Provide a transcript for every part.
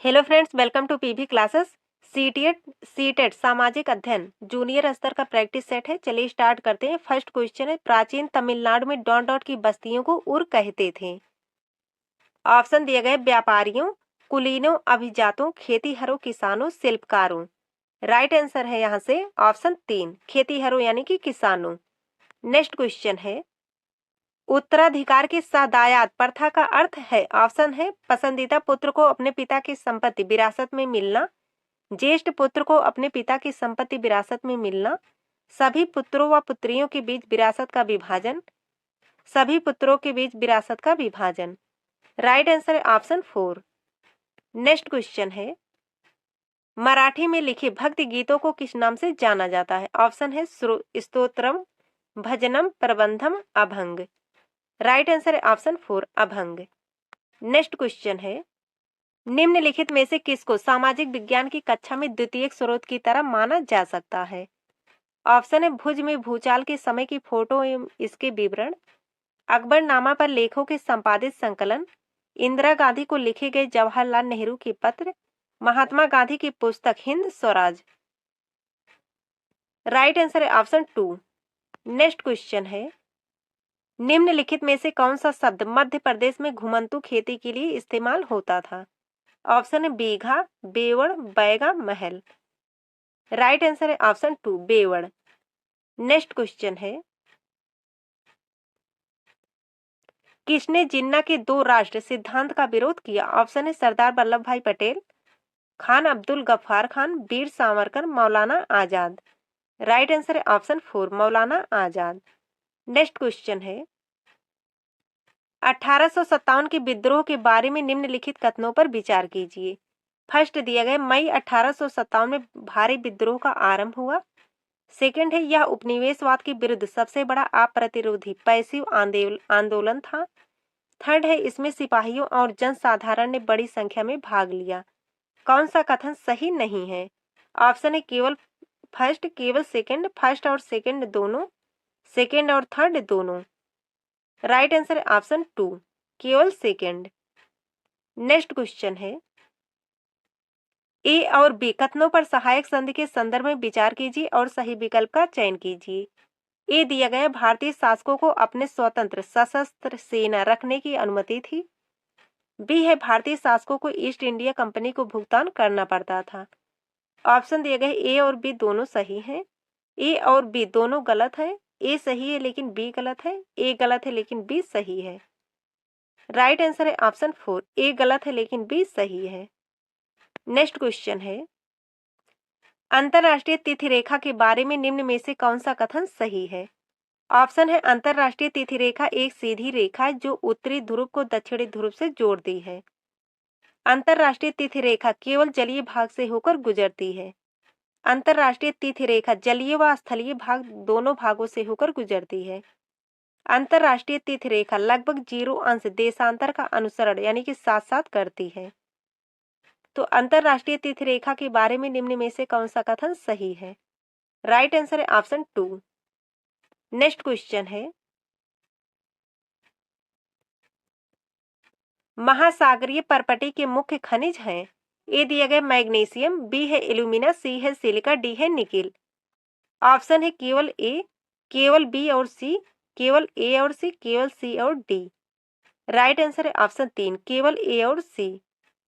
Hello friends, welcome to PV classes. CTET सामाजिक अध्ययन junior स्तर का प्रैक्टिस सेट है। चलिए स्टार्ट करते हैं। फर्स्ट क्वेश्चन है, प्राचीन तमिलनाडु में डॉट डॉट की बस्तियों को उर कहते थे। ऑप्शन दिए गए, व्यापारियों, कुलीनों, अभिजातों, खेतीहरों, किसानों, शिल्पकारों। राइट आंसर है यहाँ से ऑप्शन 3, खेतीहरों यानी कि किसानों। नेक्स्ट क्वेश्चन है, उत्तराधिकार की सदायत प्रथा का अर्थ है। ऑप्शन है, पसंदीदा पुत्र को अपने पिता की संपत्ति विरासत में मिलना, ज्येष्ठ पुत्र को अपने पिता की संपत्ति विरासत में मिलना, सभी पुत्रों व पुत्रियों के बीच विरासत का विभाजन, सभी पुत्रों के बीच विरासत का विभाजन। राइट आंसर है ऑप्शन 4। नेक्स्ट क्वेश्चन है, मराठी में लिखे भक्ति गीतों को किस नाम से जाना जाता है। ऑप्शन है, स्तोत्रम, भजनम, प्रबंधम, अभंग। राइट आंसर है ऑप्शन 4, अभंग। नेक्स्ट क्वेश्चन है, निम्नलिखित में से किसको सामाजिक विज्ञान की कक्षा में द्वितीयक स्रोत की तरह माना जा सकता है। ऑप्शन है, भुज में भूचाल के समय की फोटो एवं इसके विवरण, अकबरनामा पर लेखों के संपादित संकलन, इंदिरा गांधी को लिखे गए जवाहरलाल नेहरू के पत्र, महात्मा गांधी की पुस्तक हिंद स्वराज। राइट आंसर है ऑप्शन 2। नेक्स्ट क्वेश्चन है, निम्नलिखित में से कौन सा शब्द मध्य प्रदेश में घुमंतू खेती के लिए इस्तेमाल होता था। ऑप्शन है, बीघा, बेवड़, बैगा, महल। राइट आंसर है ऑप्शन 2, बेवड़। नेक्स्ट क्वेश्चन है, किसने जिन्ना के दो राष्ट्र सिद्धांत का विरोध किया। ऑप्शन है, सरदार वल्लभ भाई पटेल, खान अब्दुल गफ्फार खान, वीर सावरकर, मौलाना आजाद। राइट आंसर है option 4, Maulana Azad. Next question है, 1857 के विद्रोह के बारे में निम्नलिखित कथनों पर विचार कीजिए। फर्स्ट दिया गया, मई 1857 में भारी विद्रोह का आरंभ हुआ। सेकंड है, यह उपनिवेशवाद के विरुद्ध सबसे बड़ा अप्रतिरोधी पैसिव आंदोलन था। थर्ड है, इसमें सिपाहियों और जनसाधारण ने बड़ी संख्या में भाग लिया। कौन सा कथन सही नहीं है। ऑप्शन है, केवल फर्स्ट, केवल सेकंड, फर्स्ट और सेकंड दोनों, सेकंड और थर्ड दोनों। राइट आंसर है ऑप्शन 2, केवल सेकंड। नेक्स्ट क्वेश्चन है, ए और बी कथनों पर सहायक संधि के संदर्भ में विचार कीजिए और सही विकल्प का चयन कीजिए। ए दिया गया, भारतीय शासकों को अपने स्वतंत्र सशस्त्र सेना रखने की अनुमति थी। बी है, भारतीय शासकों को ईस्ट इंडिया कंपनी को भुगतान करना पड़ता था। ऑप्शन दिए गए, ए और बी दोनों सही हैं। ए और बी दोनों गलत है। ए सही है लेकिन बी गलत है। ए गलत है लेकिन बी सही है। राइट आंसर है ऑप्शन 4, ए गलत है लेकिन बी सही है। नेक्स्ट क्वेश्चन है, अंतरराष्ट्रीय तिथि रेखा के बारे में निम्न में से कौन सा कथन सही है। ऑप्शन है, अंतरराष्ट्रीय तिथि रेखा एक सीधी रेखा है जो उत्तरी ध्रुव को दक्षिणी ध्रुव से जोड़ती है। अंतरराष्ट्रीय तिथि रेखा केवल जलीय भाग से होकर गुजरती है। अंतरराष्ट्रीय तिथि रेखा जलीय व स्थलीय भाग दोनों भागों से होकर गुजरती है। अंतरराष्ट्रीय तिथि रेखा लगभग 0 अंश देशांतर का अनुसरण यानी कि साथ साथ करती है। तो अंतरराष्ट्रीय तिथि रेखा के बारे में निम्न में से कौन सा कथन सही है। राइट आंसर है ऑप्शन 2। नेक्स्ट क्वेश्चन है, महासागरीय परपटी के मुख्य खनिज हैं। ए दिया गया मैग्नीशियम, बी है एल्यूमिना, सी है सिलिका, डी है निकिल। ऑप्शन है, केवल ए, केवल बी और सी, केवल ए और सी, केवल सी और डी। राइट आंसर है ऑप्शन 3, केवल ए और सी,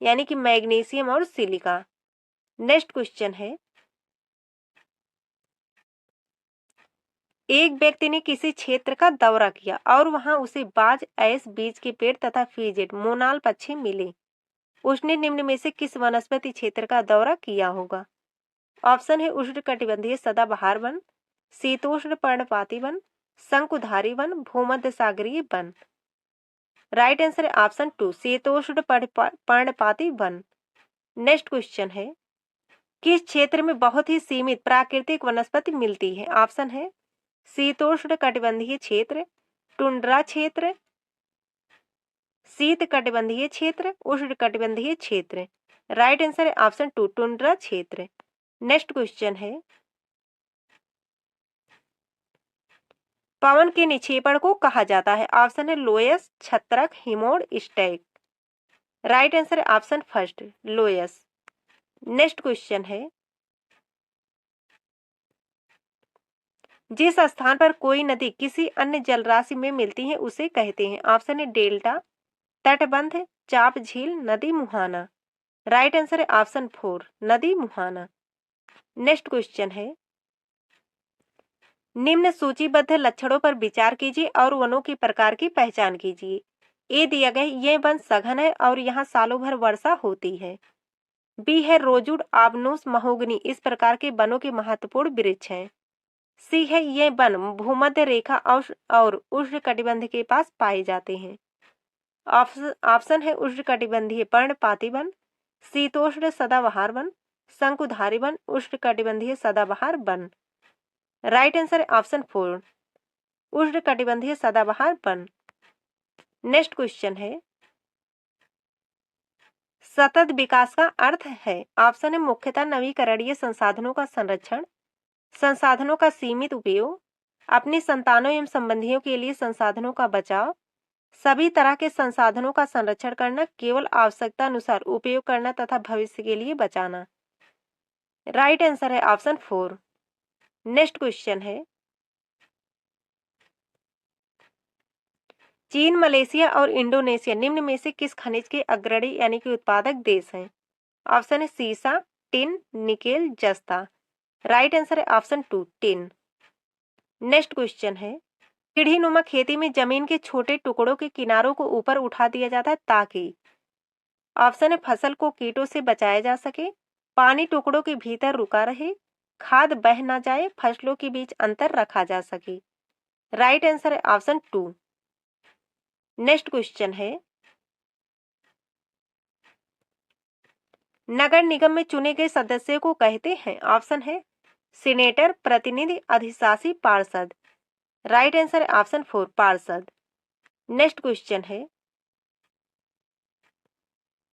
यानी कि मैग्नीशियम और सिलिका। नेक्स्ट क्वेश्चन है, एक व्यक्ति ने किसी क्षेत्र का दौरा किया और वहां उसे बाज, ऐस, बीज के पेड़ तथा फीजेट, मोनाल पक्षी मिले। उसने निम्न में से किस वनस्पति क्षेत्र का दौरा किया होगा। ऑप्शन है, उष्णकटिबंधीय सदाबहार वन, शीतोष्ण पर्णपाती वन, शंकुधारी वन, भूमध्य सागरीय वन। राइट आंसर है ऑप्शन 2, शीतोष्ण पर्णपाती वन। नेक्स्ट क्वेश्चन है, किस क्षेत्र में बहुत ही सीमित प्राकृतिक वनस्पति मिलती है। ऑप्शन है, शीतोष्ण कटिबंधीय क्षेत्र, टुंड्रा क्षेत्र, शीत कटिबंधीय क्षेत्र, उष्ण कटिबंधीय क्षेत्र। राइट आंसर है ऑप्शन 2, टुंड्रा क्षेत्र। नेक्स्ट क्वेश्चन है, पवन के निक्षेपण को कहा जाता है। ऑप्शन है, लोयस, छत्रक, हिमोड़, स्टैग। राइट आंसर है option first, loess. Next question है, जिस स्थान पर कोई नदी किसी अन्य जलराशि में मिलती है उसे कहते हैं। ऑप्शन है डेल्टा, तटबंध, चाप झील, नदी मुहाना। राइट आंसर है ऑप्शन फोर, नदी मुहाना। नेक्स्ट क्वेश्चन है, निम्न सूचीबद्ध लक्षणों पर विचार कीजिए और वनों के प्रकार की पहचान कीजिए। ए दिया गया, ये वन सघन है और यहाँ सालों भर वर्षा होती है। बी है रोजवुड, आबनूस, महोगनी इस प्रकार के वनों के महत्वपूर्ण वृक्ष हैं। सी है, ये वन भूमध्य रेखा और उष्णकटिबंध के पास पाए जाते हैं। ऑप्शन है उष्णकटिबंधीय पर्णपाती वन, शीतोष्ण सदाबहार वन, शंकुधारी वन, उष्णकटिबंधीय सदाबहार वन। राइट आंसर है ऑप्शन फोर, उष्णकटिबंधीय सदाबहार वन। नेक्स्ट क्वेश्चन है, सतत विकास का अर्थ है। ऑप्शन है मुख्यतः नवीकरणीय संसाधनों का संरक्षण, संसाधनों का सीमित उपयोग, अपनी संतानों एवं संबंधियों के लिए संसाधनों का बचाव, सभी तरह के संसाधनों का संरक्षण करना, केवल आवश्यकता अनुसार उपयोग करना तथा भविष्य के लिए बचाना। राइट आंसर है ऑप्शन फोर। नेक्स्ट क्वेश्चन है, चीन, मलेशिया और इंडोनेशिया निम्न में से किस खनिज के अग्रणी यानी कि उत्पादक देश हैं। ऑप्शन है सीसा, टिन, निकेल, जस्ता। राइट आंसर है option two, tin. Next question है, सीढ़ीनुमा खेती में जमीन के छोटे टुकड़ों के किनारों को ऊपर उठा दिया जाता है ताकि। ऑप्शन है फसल को कीटों से बचाया जा सके, पानी टुकड़ों के भीतर रुका रहे, खाद बह ना जाए, फसलों के बीच अंतर रखा जा सके। राइट आंसर है ऑप्शन टू। नेक्स्ट क्वेश्चन है, नगर निगम में चुने गए सदस्यों को कहते हैं। ऑप्शन है सीनेटर, प्रतिनिधि, अधिशासी, पार्षद। राइट आंसर है ऑप्शन फोर, पार्षद। नेक्स्ट क्वेश्चन है,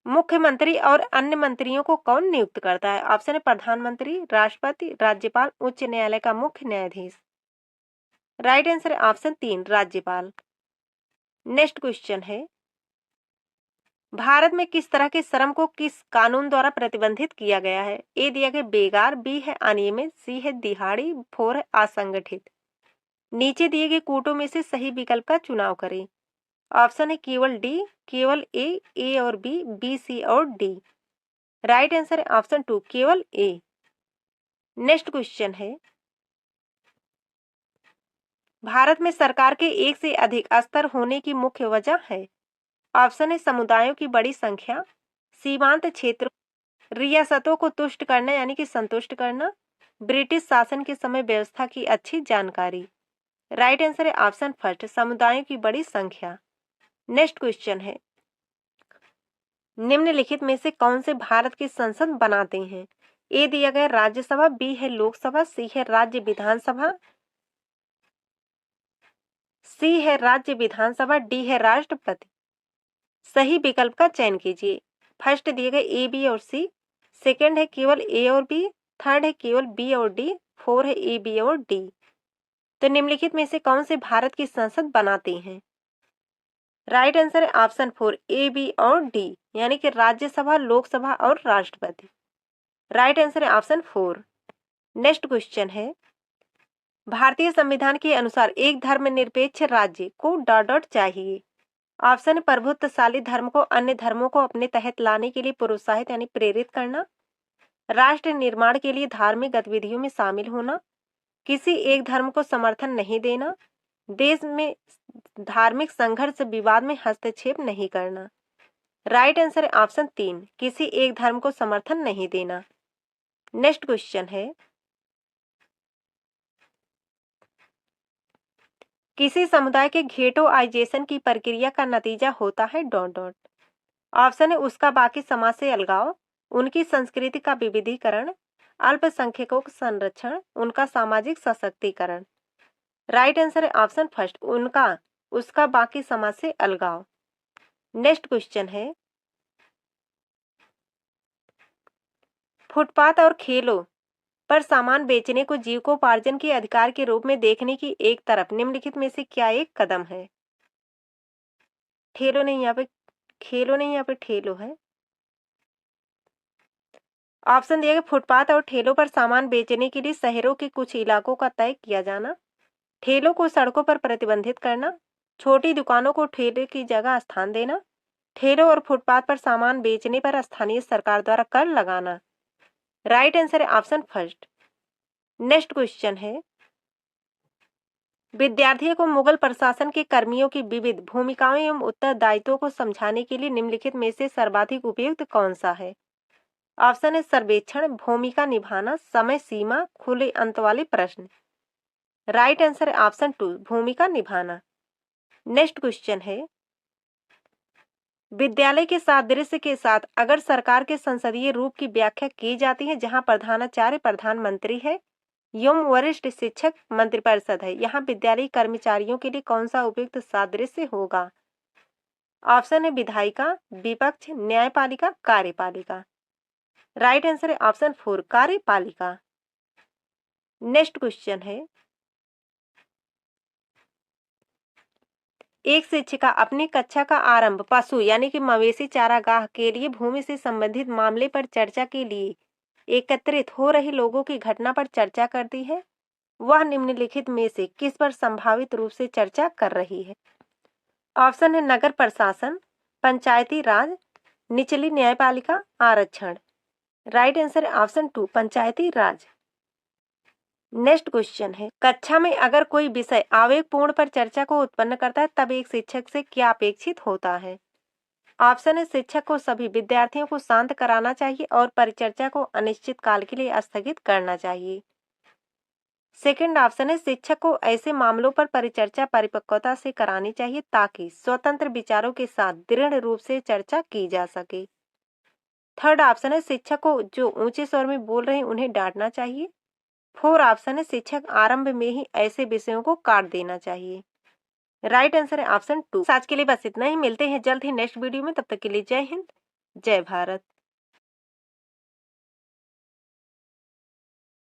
मुख्यमंत्री और अन्य मंत्रियों को कौन नियुक्त करता है। ऑप्शन है प्रधानमंत्री, राष्ट्रपति, राज्यपाल, उच्च न्यायालय का मुख्य न्यायाधीश। राइट आंसर है ऑप्शन तीन, राज्यपाल। नेक्स्ट क्वेश्चन है, भारत में किस तरह के श्रम को किस कानून द्वारा प्रतिबंधित किया गया है। ए दिया गया बेगार, बी है अनियमित, सी है दिहाड़ी, फोर है असंगठित। नीचे दिए गए कूटों में से सही विकल्प का चुनाव करें। ऑप्शन है केवल डी, केवल ए और बी, बी, सी और डी। राइट आंसर है ऑप्शन टू, केवल ए। नेक्स्ट क्वेश्चन है, भारत में सरकार के एक से अधिक स्तर होने की मुख्य वजह है। ऑप्शन है समुदायों की बड़ी संख्या, सीमांत क्षेत्र, रियासतों को तुष्ट करना यानी कि संतुष्ट करना, ब्रिटिश शासन के समय व्यवस्था की अच्छी जानकारी। राइट आंसर है ऑप्शन फर्स्ट, समुदायों की बड़ी संख्या। नेक्स्ट क्वेश्चन है, निम्नलिखित में से कौन से भारत की संसद बनाते हैं। ए दिया गया राज्यसभा, बी है लोकसभा, सी है राज्य विधानसभा, सी है राज्य विधानसभा, डी है राष्ट्रपति। सही विकल्प का चयन कीजिए। फर्स्ट दिए गए ए, बी और सी, सेकंड है केवल ए और बी, थर्ड है केवल बी और डी, फोर है ए, बी और डी। तो निम्नलिखित में से कौन से भारत की संसद बनाते हैं। राइट आंसर है ऑप्शन फोर, ए, बी और डी, यानी कि राज्यसभा, लोकसभा और राष्ट्रपति। राइट आंसर है ऑप्शन फोर। नेक्स्ट क्वेश्चन है, भारतीय संविधान के अनुसार एक धर्मनिरपेक्ष राज्य को डॉट डॉट चाहिए। ऑप्शन प्रभुत्वशाली धर्म को अन्य धर्मों को अपने तहत लाने के लिए प्रोत्साहित यानी प्रेरित करना, राष्ट्र निर्माण के लिए धार्मिक गतिविधियों में शामिल होना, किसी एक धर्म को समर्थन नहीं देना, देश में धार्मिक संघर्ष विवाद में हस्तक्षेप नहीं करना। राइट आंसर है ऑप्शन तीन, किसी एक धर्म को समर्थन नहीं देना। नेक्स्ट क्वेश्चन है, किसी समुदाय के घेटोआइजेशन की प्रक्रिया का नतीजा होता है डॉट डॉट। ऑप्शन है उसका बाकी समाज से अलगाव, उनकी संस्कृति का विविधीकरण, अल्पसंख्यकों का संरक्षण, उनका सामाजिक सशक्तिकरण। राइट आंसर है ऑप्शन फर्स्ट, उसका बाकी समाज से अलगाव। नेक्स्ट क्वेश्चन है, फुटपाथ और खेलों पर सामान बेचने को जीविकोपार्जन के अधिकार के रूप में देखने की एक तरफ निम्नलिखित में से क्या एक कदम है। ठेलों ने यहाँ पे खेलो नहीं, यहाँ पे ठेलो है। ऑप्शन दिया गया फुटपाथ और ठेलों पर सामान बेचने के लिए शहरों के कुछ इलाकों का तय किया जाना, ठेलों को सड़कों पर प्रतिबंधित करना, छोटी दुकानों को ठेले की जगह स्थान देना, ठेलों और फुटपाथ पर सामान बेचने पर स्थानीय सरकार द्वारा कर लगाना। राइट आंसर है ऑप्शन फर्स्ट। नेक्स्ट क्वेश्चन है, विद्यार्थियों को मुगल प्रशासन के कर्मियों की विविध भूमिकाओं एवं उत्तरदायित्वों को समझाने के लिए निम्नलिखित में से सर्वाधिक उपयुक्त कौन सा है? ऑप्शन है सर्वेक्षण, भूमिका निभाना, समय सीमा, खुले अंत वाले प्रश्न। राइट आंसर है ऑप्शन 2, भूमिका निभाना। नेक्स्ट क्वेश्चन है, विद्यालय के सादृश्य के साथ अगर सरकार के संसदीय रूप की व्याख्या की जाती है जहां प्रधानाचार्य प्रधानमंत्री है एवं वरिष्ठ शिक्षक मंत्रिपरिषद है, यहाँ विद्यालयी कर्मचारियों के लिए कौन सा उपयुक्त सादृश्य होगा? ऑप्शन है विधायिका, विपक्ष, न्यायपालिका, कार्यपालिका। राइट आंसर है ऑप्शन 4, कार्यपालिका। नेक्स्ट क्वेश्चन है, एक शिक्षिका अपनी कक्षा का आरंभ पशु यानी कि मवेशी चारागाह के लिए भूमि से संबंधित मामले पर चर्चा के लिए एकत्रित हो रहे लोगों की घटना पर चर्चा करती है। वह निम्नलिखित में से किस पर संभावित रूप से चर्चा कर रही है? ऑप्शन है नगर प्रशासन, पंचायती राज, निचली न्यायपालिका, आरक्षण। राइट आंसर है ऑप्शन 2, पंचायती राज। नेक्स्ट क्वेश्चन है, कक्षा में अगर कोई विषय आवेगपूर्ण पर चर्चा को उत्पन्न करता है तब एक शिक्षक से क्या अपेक्षित होता है? ऑप्शन है शिक्षक को सभी विद्यार्थियों को शांत कराना चाहिए और परिचर्चा को अनिश्चित काल के लिए स्थगित करना चाहिए। सेकंड ऑप्शन है शिक्षक को ऐसे मामलों पर परिचर्चा परिपक्वता से करानी चाहिए ताकि स्वतंत्र विचारों के साथ दृढ़ रूप से चर्चा की जा सके। थर्ड ऑप्शन है शिक्षक को जो ऊंचे स्वर में बोल रहे हैं उन्हें डांटना चाहिए। फोर ऑप्शन है शिक्षक आरंभ में ही ऐसे विषयों को काट देना चाहिए। राइट आंसर है ऑप्शन 2। आज के लिए बस इतना ही, मिलते हैं जल्द ही नेक्स्ट वीडियो में, तब तक के लिए जय हिंद, जय भारत।